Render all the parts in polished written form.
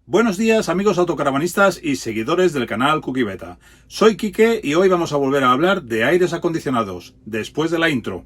Buenos días amigos autocaravanistas y seguidores del canal Cookie Beta. Soy Quique y hoy vamos a volver a hablar de aires acondicionados, después de la intro.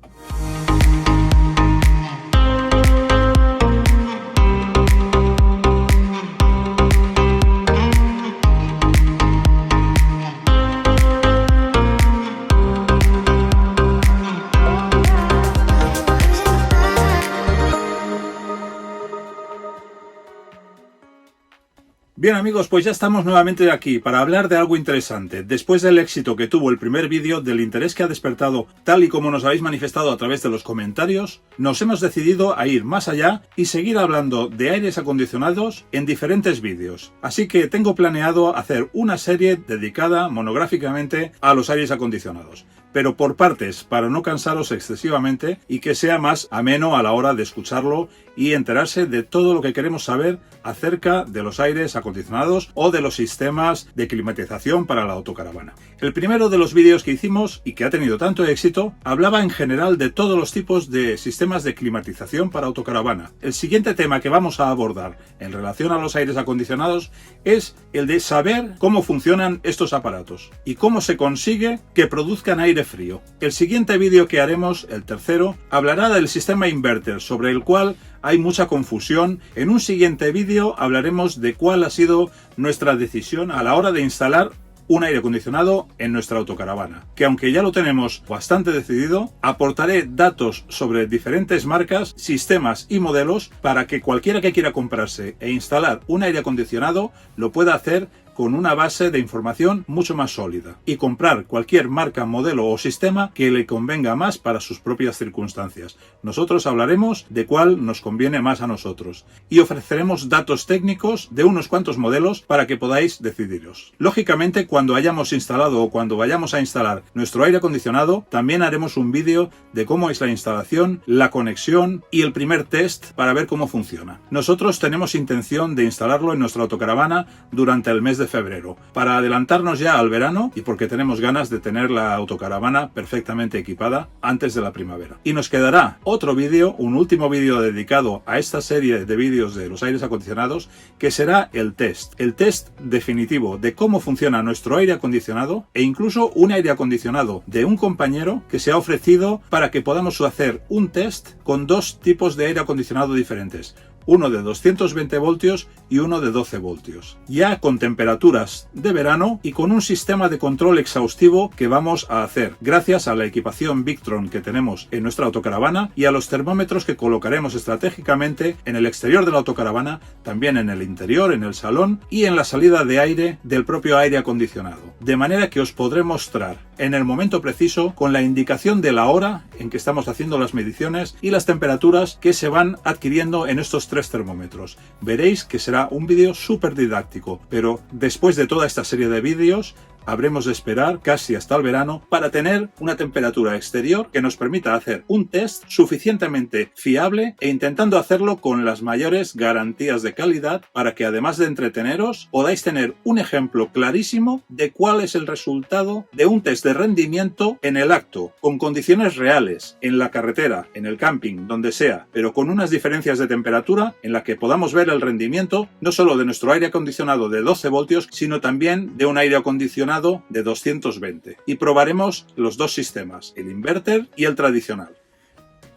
Bien amigos, pues ya estamos nuevamente aquí para hablar de algo interesante. Después del éxito que tuvo el primer vídeo, del interés que ha despertado, tal y como nos habéis manifestado a través de los comentarios, nos hemos decidido a ir más allá y seguir hablando de aires acondicionados en diferentes vídeos. Así que tengo planeado hacer una serie dedicada monográficamente a los aires acondicionados, pero por partes, para no cansaros excesivamente y que sea más ameno a la hora de escucharlo y enterarse de todo lo que queremos saber acerca de los aires acondicionados o de los sistemas de climatización para la autocaravana. El primero de los vídeos que hicimos y que ha tenido tanto éxito hablaba en general de todos los tipos de sistemas de climatización para autocaravana. El siguiente tema que vamos a abordar en relación a los aires acondicionados es el de saber cómo funcionan estos aparatos y cómo se consigue que produzcan aire frío. El siguiente vídeo que haremos, el tercero, hablará del sistema inverter, sobre el cual hay mucha confusión. En un siguiente vídeo hablaremos de cuál ha sido nuestra decisión a la hora de instalar un aire acondicionado en nuestra autocaravana, que aunque ya lo tenemos bastante decidido, aportaré datos sobre diferentes marcas, sistemas y modelos para que cualquiera que quiera comprarse e instalar un aire acondicionado lo pueda hacer con una base de información mucho más sólida y comprar cualquier marca, modelo o sistema que le convenga más para sus propias circunstancias. Nosotros hablaremos de cuál nos conviene más a nosotros y ofreceremos datos técnicos de unos cuantos modelos para que podáis decidiros. Lógicamente, cuando hayamos instalado o cuando vayamos a instalar nuestro aire acondicionado, también haremos un vídeo de cómo es la instalación, la conexión y el primer test para ver cómo funciona. Nosotros tenemos intención de instalarlo en nuestra autocaravana durante el mes de febrero, para adelantarnos ya al verano y porque tenemos ganas de tener la autocaravana perfectamente equipada antes de la primavera. Y nos quedará otro vídeo, un último vídeo dedicado a esta serie de vídeos de los aires acondicionados, que será el test definitivo de cómo funciona nuestro aire acondicionado e incluso un aire acondicionado de un compañero que se ha ofrecido para que podamos hacer un test con dos tipos de aire acondicionado diferentes. Uno de 220 voltios y uno de 12 voltios. Ya con temperaturas de verano y con un sistema de control exhaustivo que vamos a hacer gracias a la equipación Victron que tenemos en nuestra autocaravana y a los termómetros que colocaremos estratégicamente en el exterior de la autocaravana, también en el interior, en el salón y en la salida de aire del propio aire acondicionado. De manera que os podré mostrar en el momento preciso con la indicación de la hora en que estamos haciendo las mediciones y las temperaturas que se van adquiriendo en estos tres termómetros. Veréis que será un vídeo súper didáctico, pero después de toda esta serie de vídeos habremos de esperar casi hasta el verano para tener una temperatura exterior que nos permita hacer un test suficientemente fiable e intentando hacerlo con las mayores garantías de calidad para que, además de entreteneros, podáis tener un ejemplo clarísimo de cuál es el resultado de un test de rendimiento en el acto, con condiciones reales, en la carretera, en el camping, donde sea, pero con unas diferencias de temperatura en la que podamos ver el rendimiento no solo de nuestro aire acondicionado de 12 voltios, sino también de un aire acondicionado de 220. Y probaremos los dos sistemas, el inverter y el tradicional.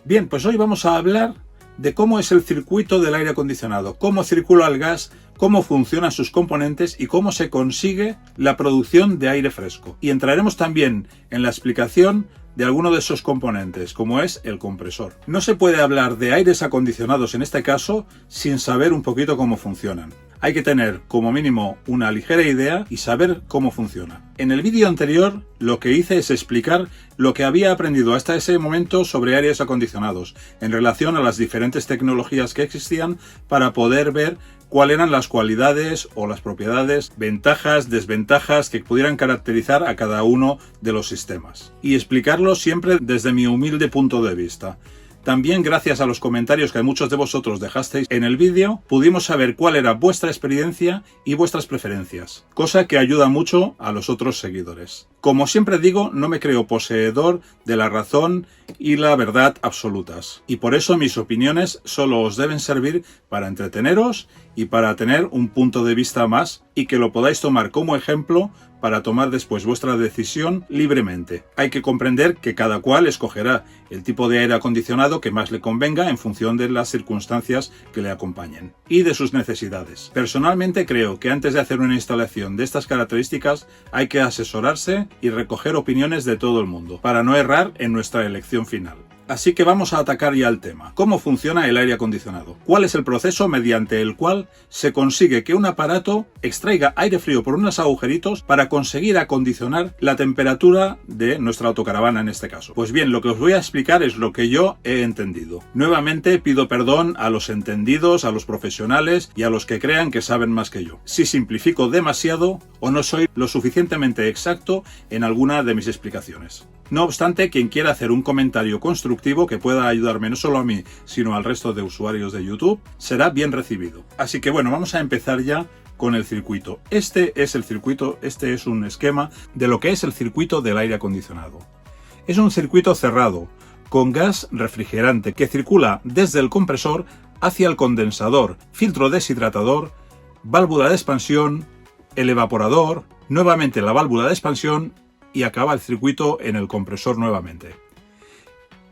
Bien, pues hoy vamos a hablar de cómo es el circuito del aire acondicionado, cómo circula el gas, cómo funcionan sus componentes y cómo se consigue la producción de aire fresco. Y entraremos también en la explicación de alguno de esos componentes, como es el compresor. No se puede hablar de aires acondicionados en este caso sin saber un poquito cómo funcionan. Hay que tener como mínimo una ligera idea y saber cómo funciona. En el vídeo anterior lo que hice es explicar lo que había aprendido hasta ese momento sobre aires acondicionados en relación a las diferentes tecnologías que existían para poder ver cuáles eran las cualidades o las propiedades, ventajas, desventajas que pudieran caracterizar a cada uno de los sistemas. Y explicarlo siempre desde mi humilde punto de vista. También gracias a los comentarios que muchos de vosotros dejasteis en el vídeo, pudimos saber cuál era vuestra experiencia y vuestras preferencias, cosa que ayuda mucho a los otros seguidores. Como siempre digo, no me creo poseedor de la razón y la verdad absolutas. Y por eso mis opiniones solo os deben servir para entreteneros y para tener un punto de vista más y que lo podáis tomar como ejemplo para tomar después vuestra decisión libremente. Hay que comprender que cada cual escogerá el tipo de aire acondicionado que más le convenga en función de las circunstancias que le acompañen y de sus necesidades. Personalmente creo que antes de hacer una instalación de estas características hay que asesorarse y recoger opiniones de todo el mundo para no errar en nuestra elección final. Así que vamos a atacar ya el tema. ¿Cómo funciona el aire acondicionado? ¿Cuál es el proceso mediante el cual se consigue que un aparato extraiga aire frío por unos agujeritos para conseguir acondicionar la temperatura de nuestra autocaravana en este caso? Pues bien, lo que os voy a explicar es lo que yo he entendido. Nuevamente pido perdón a los entendidos, a los profesionales y a los que crean que saben más que yo. Si simplifico demasiado o no soy lo suficientemente exacto en alguna de mis explicaciones. No obstante, quien quiera hacer un comentario constructivo que pueda ayudarme no solo a mí, sino al resto de usuarios de YouTube, será bien recibido. Así que bueno, vamos a empezar ya con el circuito. Este es el circuito, este es un esquema de lo que es el circuito del aire acondicionado. Es un circuito cerrado, con gas refrigerante que circula desde el compresor hacia el condensador, filtro deshidratador, válvula de expansión, el evaporador, nuevamente la válvula de expansión y acaba el circuito en el compresor nuevamente.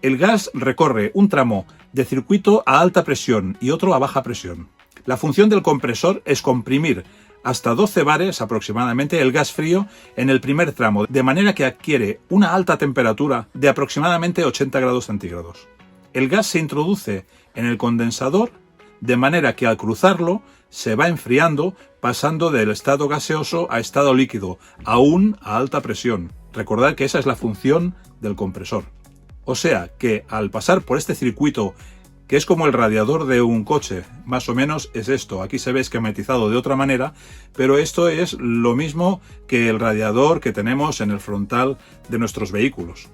El gas recorre un tramo de circuito a alta presión y otro a baja presión. La función del compresor es comprimir hasta 12 bares aproximadamente el gas frío en el primer tramo, de manera que adquiere una alta temperatura de aproximadamente 80 grados centígrados. El gas se introduce en el condensador de manera que al cruzarlo se va enfriando, pasando del estado gaseoso a estado líquido, aún a alta presión. Recordad que esa es la función del compresor. O sea que al pasar por este circuito, que es como el radiador de un coche, más o menos es esto. Aquí se ve esquematizado de otra manera, pero esto es lo mismo que el radiador que tenemos en el frontal de nuestros vehículos.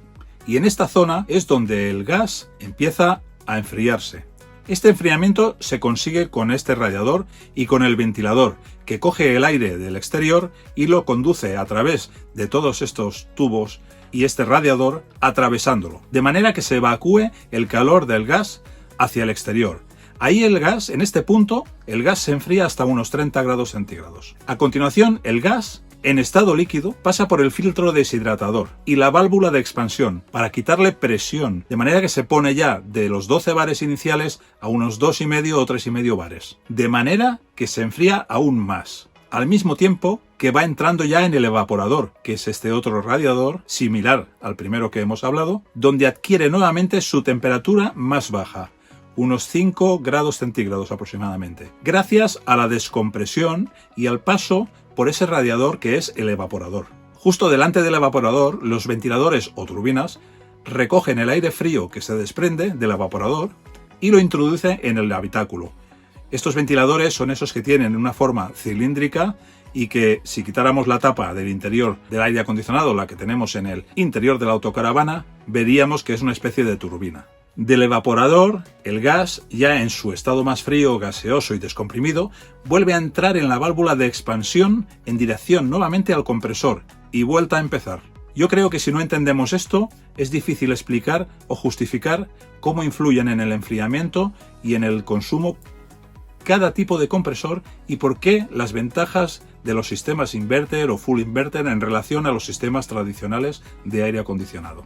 Y en esta zona es donde el gas empieza a enfriarse. Este enfriamiento se consigue con este radiador y con el ventilador, que coge el aire del exterior y lo conduce a través de todos estos tubos y este radiador atravesándolo, de manera que se evacúe el calor del gas hacia el exterior. Ahí el gas, en este punto, el gas se enfría hasta unos 30 grados centígrados. A continuación, el gas, en estado líquido, pasa por el filtro deshidratador y la válvula de expansión para quitarle presión, de manera que se pone ya de los 12 bares iniciales a unos 2,5 o 3,5 bares, de manera que se enfría aún más. Al mismo tiempo que va entrando ya en el evaporador, que es este otro radiador, similar al primero que hemos hablado, donde adquiere nuevamente su temperatura más baja, unos 5 grados centígrados aproximadamente, gracias a la descompresión y al paso por ese radiador que es el evaporador. Justo delante del evaporador, los ventiladores o turbinas recogen el aire frío que se desprende del evaporador y lo introduce en el habitáculo. Estos ventiladores son esos que tienen una forma cilíndrica y que si quitáramos la tapa del interior del aire acondicionado, la que tenemos en el interior de la autocaravana, veríamos que es una especie de turbina. Del evaporador, el gas, ya en su estado más frío, gaseoso y descomprimido, vuelve a entrar en la válvula de expansión en dirección nuevamente al compresor y vuelta a empezar. Yo creo que si no entendemos esto, es difícil explicar o justificar cómo influyen en el enfriamiento y en el consumo cada tipo de compresor y por qué las ventajas de los sistemas inverter o full inverter en relación a los sistemas tradicionales de aire acondicionado.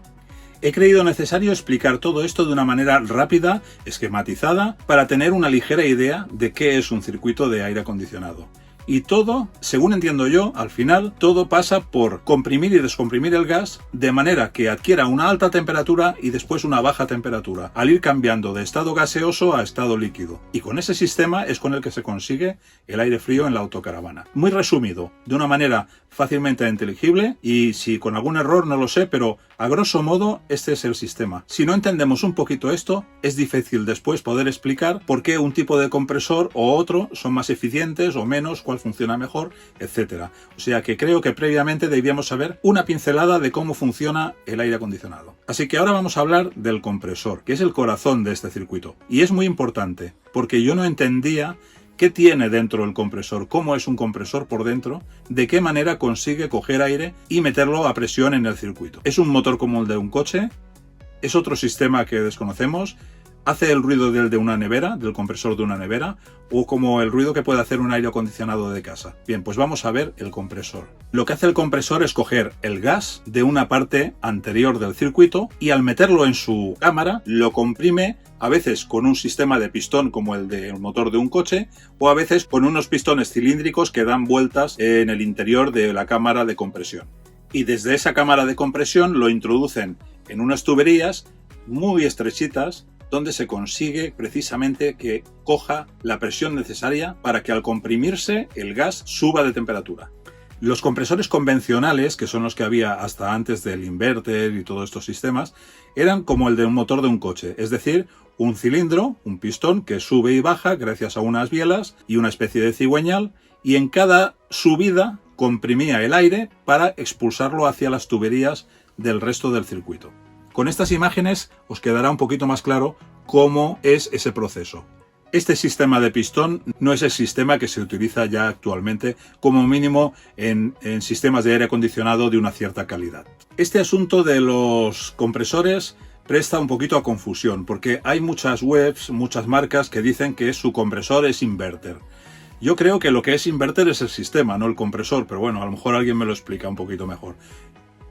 He creído necesario explicar todo esto de una manera rápida, esquematizada, para tener una ligera idea de qué es un circuito de aire acondicionado. Y todo, según entiendo yo, al final, todo pasa por comprimir y descomprimir el gas de manera que adquiera una alta temperatura y después una baja temperatura, al ir cambiando de estado gaseoso a estado líquido. Y con ese sistema es con el que se consigue el aire frío en la autocaravana. Muy resumido, de una manera fácilmente inteligible, y si con algún error no lo sé, pero a grosso modo este es el sistema. Si no entendemos un poquito esto, es difícil después poder explicar por qué un tipo de compresor o otro son más eficientes o menos, cuál funciona mejor, etc. O sea que creo que previamente debíamos saber una pincelada de cómo funciona el aire acondicionado. Así que ahora vamos a hablar del compresor, que es el corazón de este circuito. Y es muy importante, porque yo no entendía ¿Qué tiene dentro el compresor? ¿Cómo es un compresor por dentro? ¿De qué manera consigue coger aire y meterlo a presión en el circuito? ¿Es un motor como el de un coche? ¿Es otro sistema que desconocemos? ¿Hace el ruido del de una nevera, del compresor de una nevera? ¿O como el ruido que puede hacer un aire acondicionado de casa? Bien, pues vamos a ver el compresor. Lo que hace el compresor es coger el gas de una parte anterior del circuito y al meterlo en su cámara lo comprime, a veces con un sistema de pistón como el del motor de un coche, o a veces con unos pistones cilíndricos que dan vueltas en el interior de la cámara de compresión. Y desde esa cámara de compresión lo introducen en unas tuberías muy estrechitas, donde se consigue precisamente que coja la presión necesaria para que al comprimirse el gas suba de temperatura. Los compresores convencionales, que son los que había hasta antes del inverter y todos estos sistemas, eran como el de un motor de un coche, es decir, un cilindro, un pistón que sube y baja gracias a unas bielas y una especie de cigüeñal, y en cada subida comprimía el aire para expulsarlo hacia las tuberías del resto del circuito. Con estas imágenes os quedará un poquito más claro cómo es ese proceso. Este sistema de pistón no es el sistema que se utiliza ya actualmente, como mínimo en sistemas de aire acondicionado de una cierta calidad. Este asunto de los compresores presta un poquito a confusión, porque hay muchas webs, muchas marcas que dicen que su compresor es inverter. Yo creo que lo que es inverter es el sistema, no el compresor, pero bueno, a lo mejor alguien me lo explica un poquito mejor.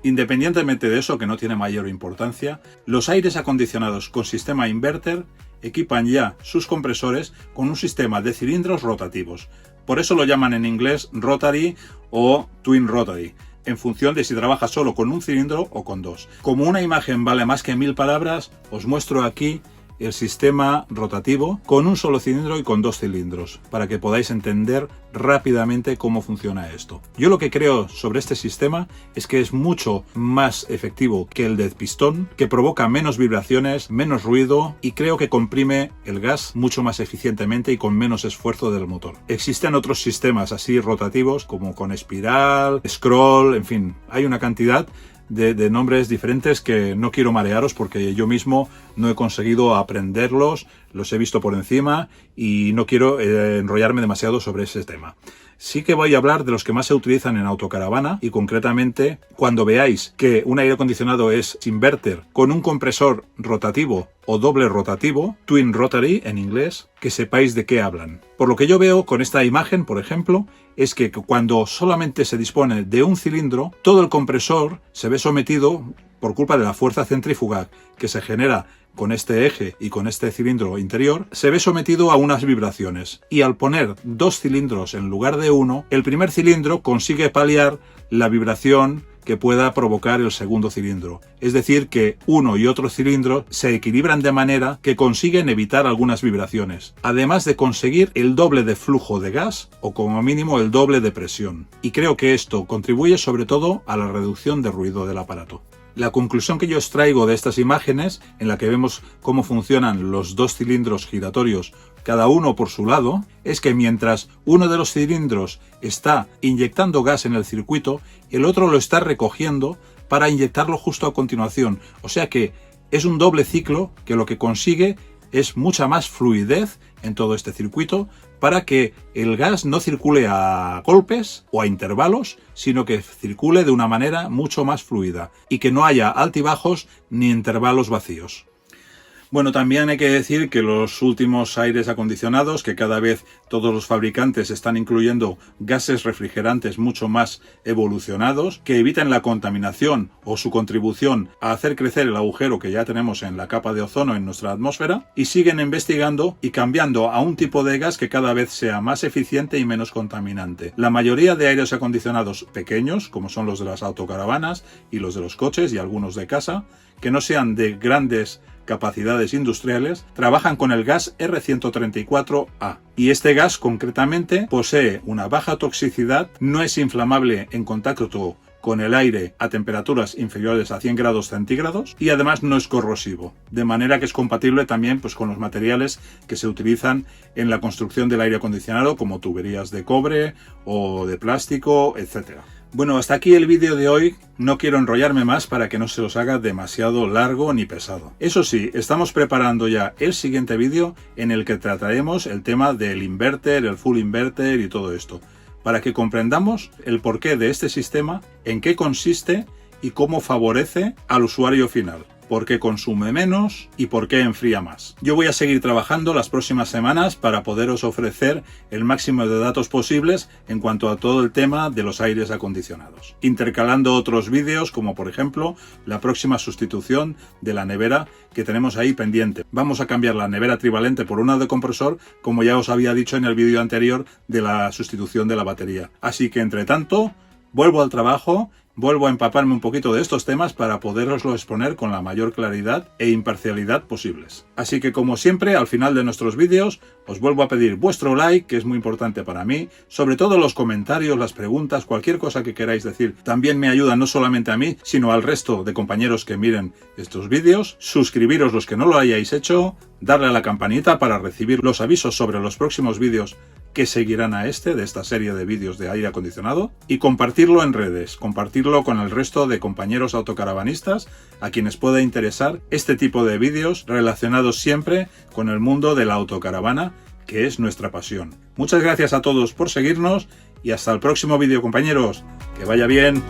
Independientemente de eso, que no tiene mayor importancia, los aires acondicionados con sistema inverter equipan ya sus compresores con un sistema de cilindros rotativos. Por eso lo llaman en inglés rotary o twin rotary, en función de si trabaja solo con un cilindro o con dos. Como una imagen vale más que 1000 palabras, os muestro aquí el sistema rotativo con un solo cilindro y con dos cilindros, para que podáis entender rápidamente cómo funciona esto. Yo lo que creo sobre este sistema es que es mucho más efectivo que el de pistón, que provoca menos vibraciones, menos ruido y creo que comprime el gas mucho más eficientemente y con menos esfuerzo del motor. Existen otros sistemas así rotativos como con espiral, scroll, en fin, hay una cantidad de nombres diferentes que no quiero marearos porque yo mismo no he conseguido aprenderlos, los he visto por encima y no quiero enrollarme demasiado sobre ese tema. Sí que voy a hablar de los que más se utilizan en autocaravana y concretamente cuando veáis que un aire acondicionado es inverter con un compresor rotativo o doble rotativo, twin rotary en inglés, que sepáis de qué hablan. Por lo que yo veo con esta imagen, por ejemplo, es que cuando solamente se dispone de un cilindro, todo el compresor se ve sometido por culpa de la fuerza centrífuga que se genera con este eje y con este cilindro interior, se ve sometido a unas vibraciones. Y al poner dos cilindros en lugar de uno, el primer cilindro consigue paliar la vibración que pueda provocar el segundo cilindro. Es decir, que uno y otro cilindro se equilibran de manera que consiguen evitar algunas vibraciones, además de conseguir el doble de flujo de gas o como mínimo el doble de presión. Y creo que esto contribuye sobre todo a la reducción de ruido del aparato. La conclusión que yo extraigo de estas imágenes, en la que vemos cómo funcionan los dos cilindros giratorios, cada uno por su lado, es que mientras uno de los cilindros está inyectando gas en el circuito, el otro lo está recogiendo para inyectarlo justo a continuación. O sea que es un doble ciclo que lo que consigue es mucha más fluidez en todo este circuito para que el gas no circule a golpes o a intervalos, sino que circule de una manera mucho más fluida y que no haya altibajos ni intervalos vacíos. Bueno, también hay que decir que los últimos aires acondicionados, que cada vez todos los fabricantes están incluyendo gases refrigerantes mucho más evolucionados, que eviten la contaminación o su contribución a hacer crecer el agujero que ya tenemos en la capa de ozono en nuestra atmósfera, y siguen investigando y cambiando a un tipo de gas que cada vez sea más eficiente y menos contaminante. La mayoría de aires acondicionados pequeños, como son los de las autocaravanas y los de los coches y algunos de casa, que no sean de grandes capacidades industriales, trabajan con el gas R134A. Y este gas concretamente posee una baja toxicidad, no es inflamable en contacto con el aire a temperaturas inferiores a 100 grados centígrados y además no es corrosivo, de manera que es compatible también pues, con los materiales que se utilizan en la construcción del aire acondicionado como tuberías de cobre o de plástico, etc. Bueno, hasta aquí el vídeo de hoy. No quiero enrollarme más para que no se os haga demasiado largo ni pesado. Eso sí, estamos preparando ya el siguiente vídeo en el que trataremos el tema del inverter, el full inverter y todo esto, para que comprendamos el porqué de este sistema, en qué consiste y cómo favorece al usuario final. Por qué consume menos y por qué enfría más. Yo voy a seguir trabajando las próximas semanas para poderos ofrecer el máximo de datos posibles en cuanto a todo el tema de los aires acondicionados, intercalando otros vídeos como por ejemplo la próxima sustitución de la nevera que tenemos ahí pendiente. Vamos a cambiar la nevera trivalente por una de compresor, como ya os había dicho en el vídeo anterior de la sustitución de la batería. Así que entre tanto, vuelvo al trabajo. Vuelvo a empaparme un poquito de estos temas para poderoslo exponer con la mayor claridad e imparcialidad posibles. Así que como siempre, al final de nuestros vídeos, os vuelvo a pedir vuestro like, que es muy importante para mí, sobre todo los comentarios, las preguntas, cualquier cosa que queráis decir. También me ayuda no solamente a mí, sino al resto de compañeros que miren estos vídeos. Suscribiros los que no lo hayáis hecho, darle a la campanita para recibir los avisos sobre los próximos vídeos que seguirán a de esta serie de vídeos de aire acondicionado, y compartirlo en redes, compartirlo con el resto de compañeros autocaravanistas a quienes pueda interesar este tipo de vídeos relacionados siempre con el mundo de la autocaravana, que es nuestra pasión. Muchas gracias a todos por seguirnos y hasta el próximo vídeo, compañeros. Que vaya bien.